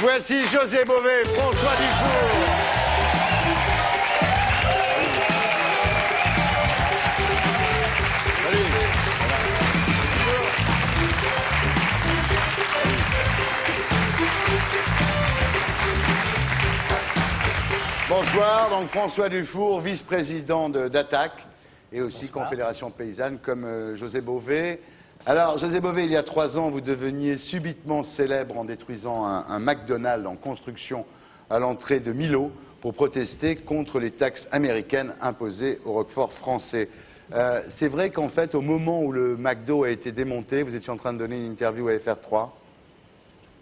Voici José Bové, François Dufour. Bonsoir, donc François Dufour, vice-président d'Attaque et aussi Confédération Paysanne comme José Bové. Alors José Bové, il y a 3 ans, vous deveniez subitement célèbre en détruisant un McDonald's en construction à l'entrée de Milo pour protester contre les taxes américaines imposées au Roquefort français. C'est vrai qu'en fait, au moment où le McDo a été démonté, vous étiez en train de donner une interview à FR3.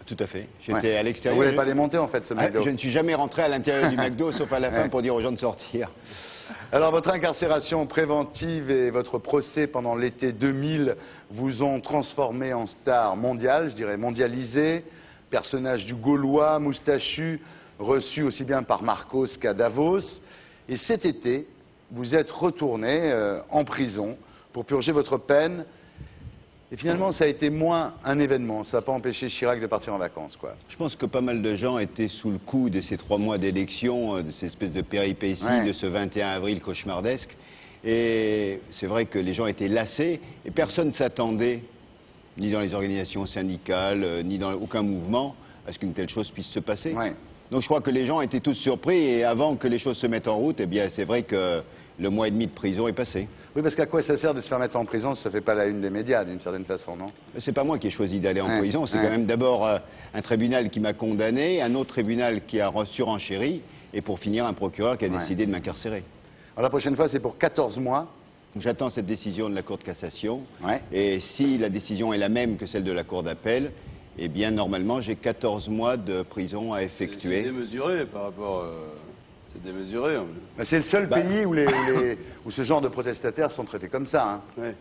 Tout à fait. J'étais à l'extérieur. Vous ne l'avez pas démonté en fait ce McDo. Je ne suis jamais rentré à l'intérieur du McDo, sauf à la fin pour dire aux gens de sortir. Alors votre incarcération préventive et votre procès pendant l'été 2000 vous ont transformé en star mondiale, je dirais mondialisé, personnage du Gaulois, moustachu, reçu aussi bien par Marcos qu'à Davos. Et cet été, vous êtes retourné en prison pour purger votre peine. Et finalement, ça a été moins un événement. Ça n'a pas empêché Chirac de partir en vacances, quoi. Je pense que pas mal de gens étaient sous le coup de ces 3 mois d'élection, de ces espèces de péripéties, de ce 21 avril cauchemardesque. Et c'est vrai que les gens étaient lassés et personne ne s'attendait, ni dans les organisations syndicales, ni dans aucun mouvement, à ce qu'une telle chose puisse se passer. Donc je crois que les gens étaient tous surpris et avant que les choses se mettent en route, eh bien c'est vrai que le mois et demi de prison est passé. Oui, parce qu'à quoi ça sert de se faire mettre en prison si ça ne fait pas la une des médias, d'une certaine façon, non? C'est pas moi qui ai choisi d'aller en prison, c'est quand même d'abord un tribunal qui m'a condamné, un autre tribunal qui a surenchéri, et pour finir un procureur qui a décidé de m'incarcérer. Alors la prochaine fois, c'est pour 14 mois. J'attends cette décision de la Cour de cassation, et si la décision est la même que celle de la Cour d'appel, eh bien normalement j'ai 14 mois de prison à effectuer. C'est démesuré par rapport... C'est démesuré. C'est le seul pays où ce genre de protestataires sont traités comme ça. Hein.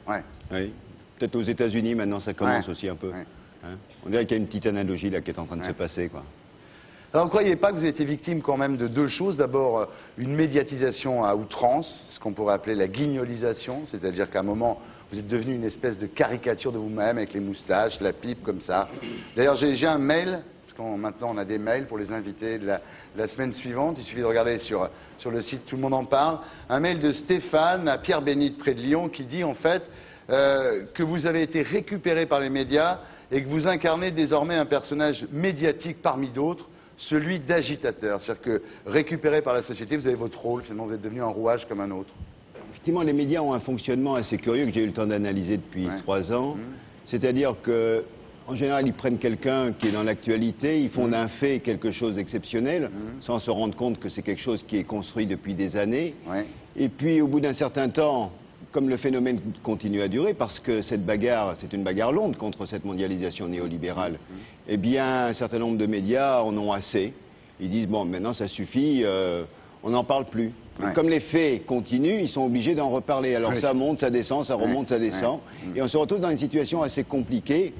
Oui. Peut-être aux États-Unis maintenant ça commence aussi un peu. Hein. On dirait qu'il y a une petite analogie là qui est en train de se passer, quoi. Alors ne croyez pas que vous avez été victime quand même de 2 choses. D'abord, une médiatisation à outrance, ce qu'on pourrait appeler la guignolisation, c'est-à-dire qu'à un moment, vous êtes devenu une espèce de caricature de vous-même avec les moustaches, la pipe, comme ça. D'ailleurs, j'ai un mail, parce que maintenant on a des mails pour les invités de la semaine suivante, il suffit de regarder sur le site, tout le monde en parle, un mail de Stéphane à Pierre-Bénite près de Lyon qui dit en fait que vous avez été récupéré par les médias et que vous incarnez désormais un personnage médiatique parmi d'autres, celui d'agitateur. C'est-à-dire que récupéré par la société, vous avez votre rôle, finalement vous êtes devenu un rouage comme un autre. Effectivement, les médias ont un fonctionnement assez curieux que j'ai eu le temps d'analyser depuis 3 ans. C'est-à-dire que, en général, ils prennent quelqu'un qui est dans l'actualité, ils font d'un fait quelque chose d'exceptionnel, sans se rendre compte que c'est quelque chose qui est construit depuis des années. Et puis, au bout d'un certain temps, comme le phénomène continue à durer, parce que cette bagarre, c'est une bagarre longue contre cette mondialisation néolibérale, eh bien, un certain nombre de médias en ont assez. Ils disent, bon, maintenant ça suffit, on n'en parle plus. Comme les faits continuent, ils sont obligés d'en reparler. Alors ça monte, ça descend, ça remonte, ça descend. Et on se retrouve dans une situation assez compliquée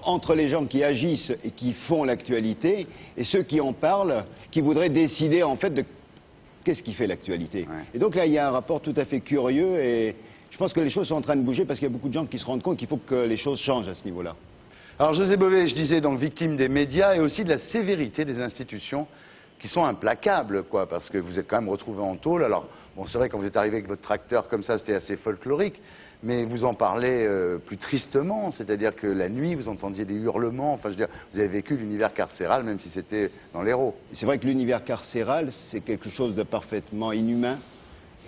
entre les gens qui agissent et qui font l'actualité et ceux qui en parlent, qui voudraient décider en fait de qu'est-ce qui fait l'actualité. Et donc là, il y a un rapport tout à fait curieux et je pense que les choses sont en train de bouger parce qu'il y a beaucoup de gens qui se rendent compte qu'il faut que les choses changent à ce niveau-là. Alors José Bové, je disais donc victime des médias et aussi de la sévérité des institutions qui sont implacables, quoi, parce que vous êtes quand même retrouvé en tôle. Alors, bon, c'est vrai, quand vous êtes arrivé avec votre tracteur comme ça, c'était assez folklorique, mais vous en parlez plus tristement, c'est-à-dire que la nuit, vous entendiez des hurlements, enfin, je veux dire, vous avez vécu l'univers carcéral, même si c'était dans l'Hérault. C'est vrai que l'univers carcéral, c'est quelque chose de parfaitement inhumain.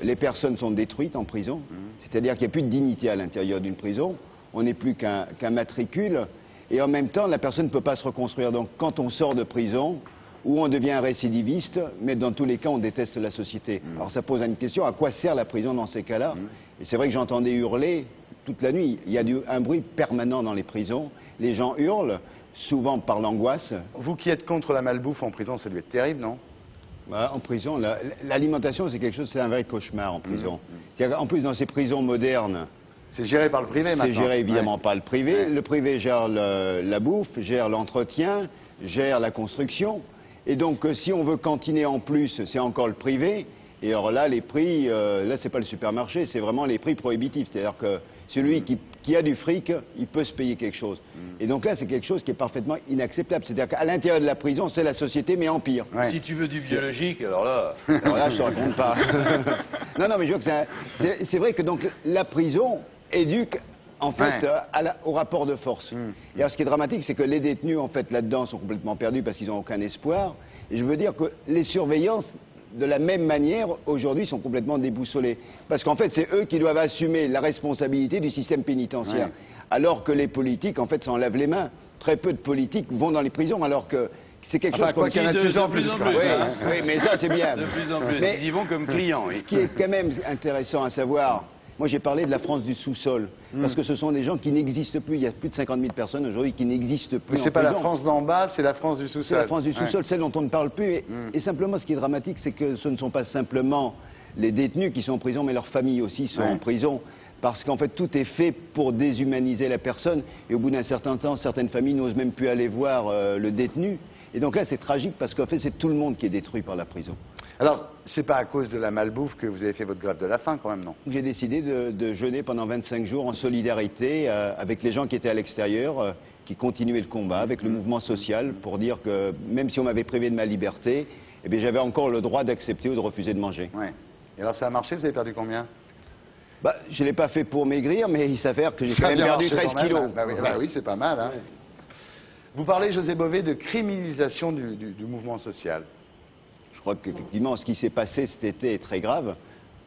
Les personnes sont détruites en prison, c'est-à-dire qu'il n'y a plus de dignité à l'intérieur d'une prison, on n'est plus qu'un matricule, et en même temps, la personne ne peut pas se reconstruire. Donc, quand on sort de prison, ou on devient un récidiviste, mais dans tous les cas, on déteste la société. Alors ça pose une question, à quoi sert la prison dans ces cas-là? Et c'est vrai que j'entendais hurler toute la nuit. Il y a un bruit permanent dans les prisons. Les gens hurlent, souvent par l'angoisse. Vous qui êtes contre la malbouffe en prison, ça doit être terrible, non? En prison, l'alimentation, c'est quelque chose, c'est un vrai cauchemar en prison. En plus, dans ces prisons modernes... C'est géré par le privé maintenant. C'est géré évidemment par le privé. Le privé gère la bouffe, gère l'entretien, gère la construction. Et donc, si on veut cantiner en plus, c'est encore le privé. Et alors là, les prix, là, c'est pas le supermarché, c'est vraiment les prix prohibitifs. C'est-à-dire que celui qui a du fric, il peut se payer quelque chose. Et donc là, c'est quelque chose qui est parfaitement inacceptable. C'est-à-dire qu'à l'intérieur de la prison, c'est la société, mais en pire. Ouais. Si tu veux du biologique, alors là... Alors là, je te raconte pas. Non, mais je veux que c'est vrai que donc la prison éduque en fait au rapport de force. Et alors, ce qui est dramatique, c'est que les détenus en fait là-dedans sont complètement perdus parce qu'ils n'ont aucun espoir. Et je veux dire que les surveillances, de la même manière, aujourd'hui, sont complètement déboussolés. Parce qu'en fait, c'est eux qui doivent assumer la responsabilité du système pénitentiaire. Ouais. Alors que les politiques, en fait, s'en lavent les mains. Très peu de politiques vont dans les prisons, alors que c'est quelque chose qu'il y en a de plus en plus. Oui, mais ça, c'est bien. De plus en plus. Mais ils y vont comme clients. Oui. Ce qui est quand même intéressant à savoir... Moi, j'ai parlé de la France du sous-sol, parce que ce sont des gens qui n'existent plus. Il y a plus de 50 000 personnes aujourd'hui qui n'existent plus. Mais c'est pas la France d'en bas, c'est la France du sous-sol. C'est la France du sous-sol, celle dont on ne parle plus. Et simplement, ce qui est dramatique, c'est que ce ne sont pas simplement les détenus qui sont en prison, mais leurs familles aussi sont en prison. Parce qu'en fait, tout est fait pour déshumaniser la personne. Et au bout d'un certain temps, certaines familles n'osent même plus aller voir le détenu. Et donc là, c'est tragique, parce qu'en fait, c'est tout le monde qui est détruit par la prison. Alors, c'est pas à cause de la malbouffe que vous avez fait votre grève de la faim, quand même, non? J'ai décidé de jeûner pendant 25 jours en solidarité avec les gens qui étaient à l'extérieur, qui continuaient le combat, avec le mouvement social, pour dire que même si on m'avait privé de ma liberté, eh bien, j'avais encore le droit d'accepter ou de refuser de manger. Ouais. Et alors, ça a marché? Vous avez perdu combien? Je ne l'ai pas fait pour maigrir, mais il s'avère que j'ai quand même perdu 13 kilos. Oui, c'est pas mal. Hein. Ouais. Vous parlez, José Bové, de criminalisation du mouvement social. Je crois qu'effectivement, ce qui s'est passé cet été est très grave.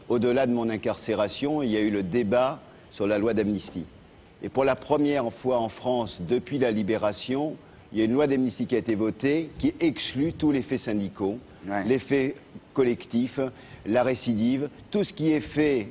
Au-delà de mon incarcération, il y a eu le débat sur la loi d'amnistie. Et pour la première fois en France, depuis la libération, il y a une loi d'amnistie qui a été votée, qui exclut tous les faits syndicaux, les faits collectifs, la récidive, tout ce qui est fait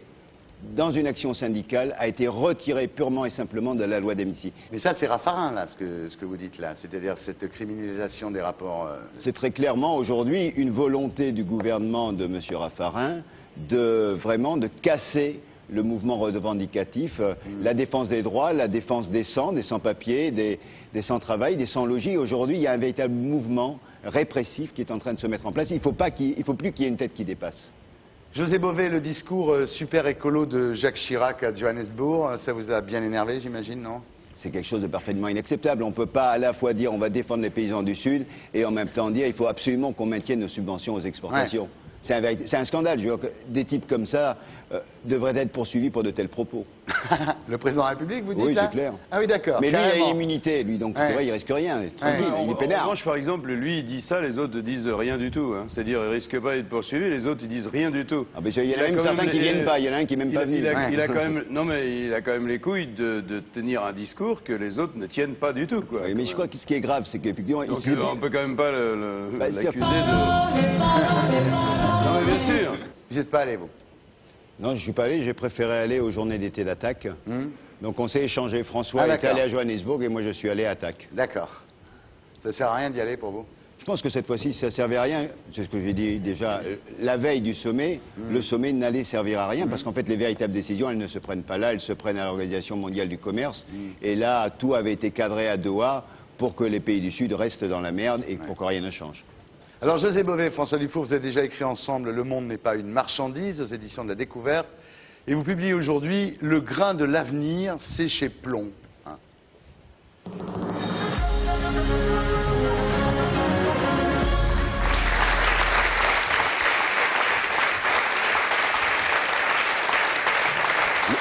dans une action syndicale a été retiré purement et simplement de la loi d'amnistie. Mais ça, c'est Raffarin, là, ce que vous dites là, c'est-à-dire cette criminalisation des rapports... C'est très clairement aujourd'hui une volonté du gouvernement de M. Raffarin vraiment de casser le mouvement revendicatif, la défense des droits, la défense des sans-papiers, des sans-travail, des sans-logis. Aujourd'hui, il y a un véritable mouvement répressif qui est en train de se mettre en place. Il ne faut plus qu'il y ait une tête qui dépasse. José Bové, le discours super écolo de Jacques Chirac à Johannesburg, ça vous a bien énervé, j'imagine, non? C'est quelque chose de parfaitement inacceptable. On ne peut pas à la fois dire on va défendre les paysans du Sud et en même temps dire il faut absolument qu'on maintienne nos subventions aux exportations. Ouais. C'est un scandale. Je veux dire que des types comme ça devraient être poursuivis pour de tels propos. Le président de la République, vous dites? Oui, c'est clair. Ah oui, d'accord. Mais lui, il a une immunité, lui, donc c'est vrai, il risque rien. Tranquille, il est peinard. En revanche, par exemple, lui, il dit ça, les autres disent rien du tout. Hein. C'est-à-dire, il risque pas d'être poursuivi, les autres, ils disent rien du tout. Ah, il y en a même certains qui viennent pas, il y en a un qui n'est même pas venu. Non, mais il a quand même les couilles de tenir un discours que les autres ne tiennent pas du tout, quoi. Oui, mais je crois que ce qui est grave, c'est qu'effectivement... on peut quand même pas l'accuser de... Non, mais bien sûr. Vous n'êtes pas allé, vous? Non, je ne suis pas allé, j'ai préféré aller aux journées d'été d'Attaque. Donc on s'est échangé, François est allé à Johannesburg et moi je suis allé à Attaque. D'accord. Ça ne sert à rien d'y aller pour vous? Je pense que cette fois-ci, ça ne servait à rien. C'est ce que j'ai dit déjà la veille du sommet. Le sommet n'allait servir à rien parce qu'en fait, les véritables décisions, elles ne se prennent pas là, elles se prennent à l'Organisation mondiale du commerce. Et là, tout avait été cadré à Doha pour que les pays du Sud restent dans la merde et pour que rien ne change. Alors, José Bové, François Dufour, vous avez déjà écrit ensemble « Le monde n'est pas une marchandise » aux éditions de La Découverte. Et vous publiez aujourd'hui « Le grain de l'avenir, c'est chez Plomb ».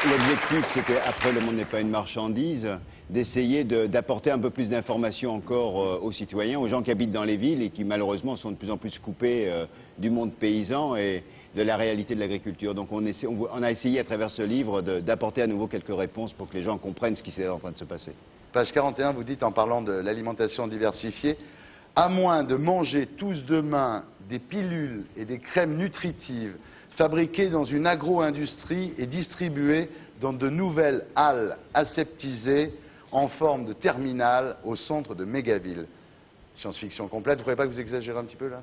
L'objectif, c'était, après Le monde n'est pas une marchandise, d'essayer d'apporter un peu plus d'informations encore aux citoyens, aux gens qui habitent dans les villes et qui malheureusement sont de plus en plus coupés du monde paysan et de la réalité de l'agriculture. Donc on a essayé à travers ce livre d'apporter à nouveau quelques réponses pour que les gens comprennent ce qui est en train de se passer. Page 41, vous dites en parlant de l'alimentation diversifiée, à moins de manger tous demain des pilules et des crèmes nutritives fabriquées dans une agro-industrie et distribuées dans de nouvelles halles aseptisées en forme de terminal au centre de mégavilles. Science-fiction complète, vous ne croyez pas que vous exagérez un petit peu là?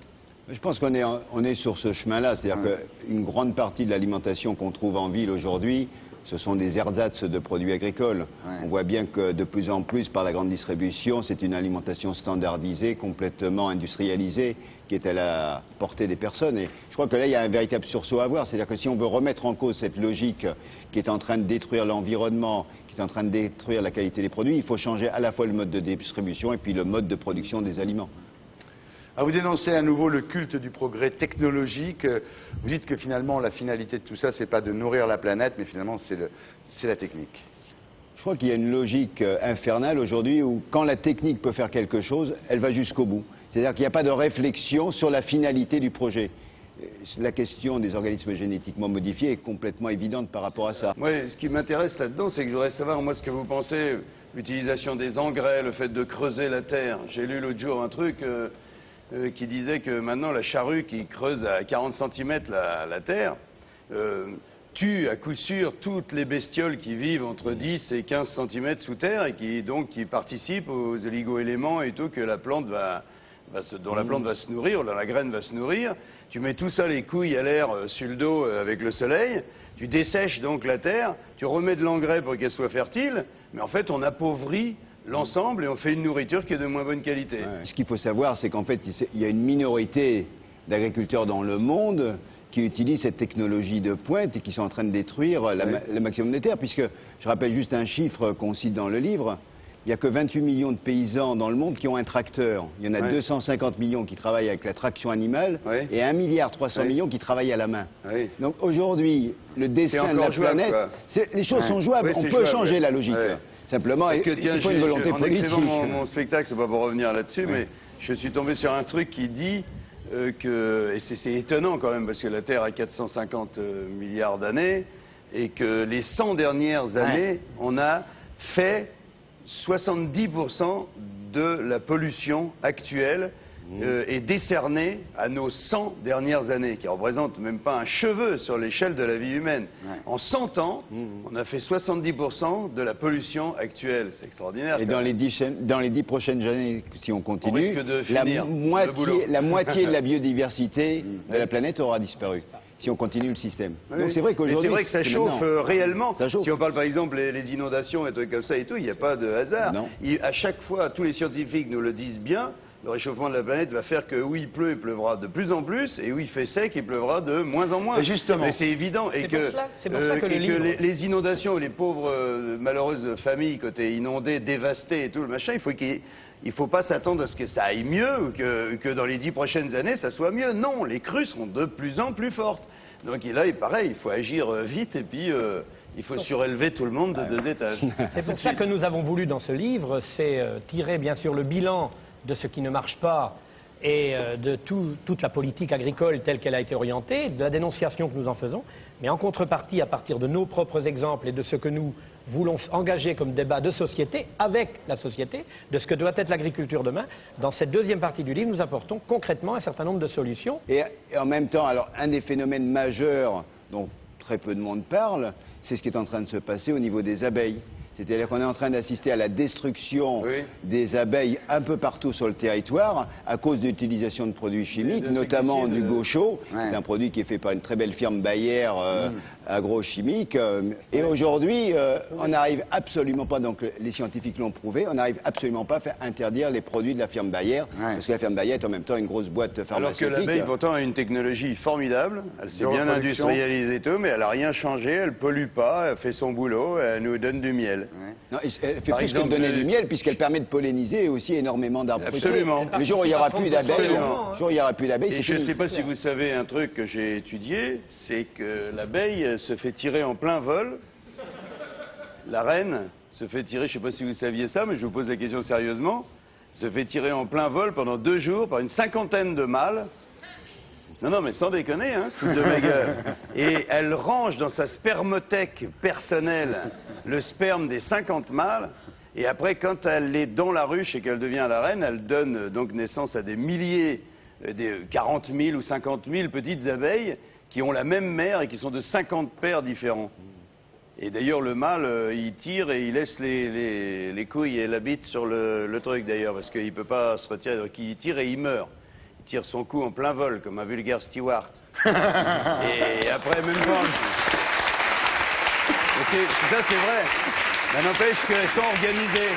Je pense qu'on est sur ce chemin-là, c'est-à-dire qu'une grande partie de l'alimentation qu'on trouve en ville aujourd'hui ce sont des ersatz de produits agricoles. Ouais. On voit bien que de plus en plus, par la grande distribution, c'est une alimentation standardisée, complètement industrialisée, qui est à la portée des personnes. Et je crois que là, il y a un véritable sursaut à avoir. C'est-à-dire que si on veut remettre en cause cette logique qui est en train de détruire l'environnement, qui est en train de détruire la qualité des produits, il faut changer à la fois le mode de distribution et puis le mode de production des aliments. Ah, vous dénoncez à nouveau le culte du progrès technologique. Vous dites que finalement, la finalité de tout ça, c'est pas de nourrir la planète, mais finalement, c'est la technique. Je crois qu'il y a une logique infernale aujourd'hui où quand la technique peut faire quelque chose, elle va jusqu'au bout. C'est-à-dire qu'il n'y a pas de réflexion sur la finalité du projet. La question des organismes génétiquement modifiés est complètement évidente par rapport à ça. Moi, ce qui m'intéresse là-dedans, c'est que je voudrais savoir, moi, ce que vous pensez, l'utilisation des engrais, le fait de creuser la terre. J'ai lu l'autre jour un truc qui disait que maintenant, la charrue qui creuse à 40 cm la terre tue à coup sûr toutes les bestioles qui vivent entre 10 et 15 cm sous terre et qui participent aux oligo-éléments et tout que la plante dont la plante va se nourrir, dont la graine va se nourrir. Tu mets tout ça, les couilles à l'air sur le dos avec le soleil, tu dessèches donc la terre, tu remets de l'engrais pour qu'elle soit fertile, mais en fait on appauvrit l'ensemble et on fait une nourriture qui est de moins bonne qualité. Ouais. Ce qu'il faut savoir, c'est qu'en fait, il y a une minorité d'agriculteurs dans le monde qui utilisent cette technologie de pointe et qui sont en train de détruire le maximum de terres, puisque je rappelle juste un chiffre qu'on cite dans le livre. Il n'y a que 28 millions de paysans dans le monde qui ont un tracteur. Il y en a 250 millions qui travaillent avec la traction animale et 1,3 milliard millions qui travaillent à la main. Donc aujourd'hui, le destin de la planète, les choses sont jouables. On peut changer la logique. Simplement, il faut une volonté politique. En écrivant mon spectacle, c'est pas pour revenir là-dessus, mais je suis tombé sur un truc qui dit et c'est étonnant quand même, parce que la Terre a 450 milliards d'années, et que les 100 dernières années, on a fait 70% de la pollution actuelle est décernée à nos 100 dernières années, qui représentent même pas un cheveu sur l'échelle de la vie humaine. En 100 ans, on a fait 70% de la pollution actuelle. C'est extraordinaire. Et dans les 10 prochaines années, si on continue, risque de la finir moitié de la biodiversité de la planète aura disparu. Si on continue le système. Donc c'est vrai qu'aujourd'hui, c'est vrai que ça chauffe réellement. Ça chauffe. Si on parle par exemple les inondations et trucs comme ça et tout, il n'y a pas de hasard. À chaque fois, tous les scientifiques nous le disent bien, le réchauffement de la planète va faire que où il pleut, il pleuvra de plus en plus, et où il fait sec, il pleuvra de moins en moins. Mais justement. C'est évident. Et c'est pour ça que les inondations, les pauvres malheureuses familles côté inondées, dévastées et tout le machin, il ne faut pas s'attendre à ce que ça aille mieux ou que dans les 10 prochaines années, ça soit mieux. Non, les crues seront de plus en plus fortes. Donc là, pareil, il faut agir vite et puis il faut surélever tout le monde de 2 étages. C'est pour ça que nous avons voulu dans ce livre, c'est tirer bien sûr le bilan de ce qui ne marche pas et de toute la politique agricole telle qu'elle a été orientée, de la dénonciation que nous en faisons, mais en contrepartie, à partir de nos propres exemples et de ce que nous voulons engager comme débat de société, avec la société, de ce que doit être l'agriculture demain, dans cette deuxième partie du livre, nous apportons concrètement un certain nombre de solutions. Et en même temps, alors, un des phénomènes majeurs dont très peu de monde parle, c'est ce qui est en train de se passer au niveau des abeilles. C'est-à-dire qu'on est en train d'assister à la destruction des abeilles un peu partout sur le territoire à cause de l'utilisation de produits chimiques, notamment du gaucho. C'est un produit qui est fait par une très belle firme Bayer agrochimique. Et aujourd'hui, on n'arrive absolument pas, donc les scientifiques l'ont prouvé, on n'arrive absolument pas à faire interdire les produits de la firme Bayer, parce que la firme Bayer est en même temps une grosse boîte pharmaceutique. Alors que l'abeille, pourtant, a une technologie formidable, elle s'est bien industrialisée et tout, mais elle n'a rien changé, elle ne pollue pas, elle fait son boulot, elle nous donne du miel. Non, elle fait plus que donner du miel, puisqu'elle permet de polliniser aussi énormément d'arbres fruitiers. Absolument. Le jour où il n'y aura plus d'abeilles, et je ne sais pas si vous savez un truc que j'ai étudié, c'est que l'abeille se fait tirer en plein vol. La reine se fait tirer, je ne sais pas si vous saviez ça, mais je vous pose la question sérieusement, se fait tirer en plein vol pendant 2 jours par une 50aine de mâles. Non, mais sans déconner, hein, ce truc de ma gueule. Et elle range dans sa spermothèque personnelle le sperme des 50 mâles. Et après, quand elle est dans la ruche et qu'elle devient la reine, elle donne donc naissance à des milliers, des 40 000 ou 50 000 petites abeilles qui ont la même mère et qui sont de 50 pères différents. Et d'ailleurs, le mâle, il tire et il laisse les couilles et la bite sur le truc d'ailleurs, parce qu'il ne peut pas se retirer, donc il tire et il meurt. Il tire son coup en plein vol, comme un vulgaire steward. Et après, même pas... Ça, c'est vrai. Ça n'empêche qu'elles sont organisées.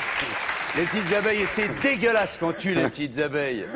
Les petites abeilles, et c'est dégueulasse qu'on tue les petites abeilles.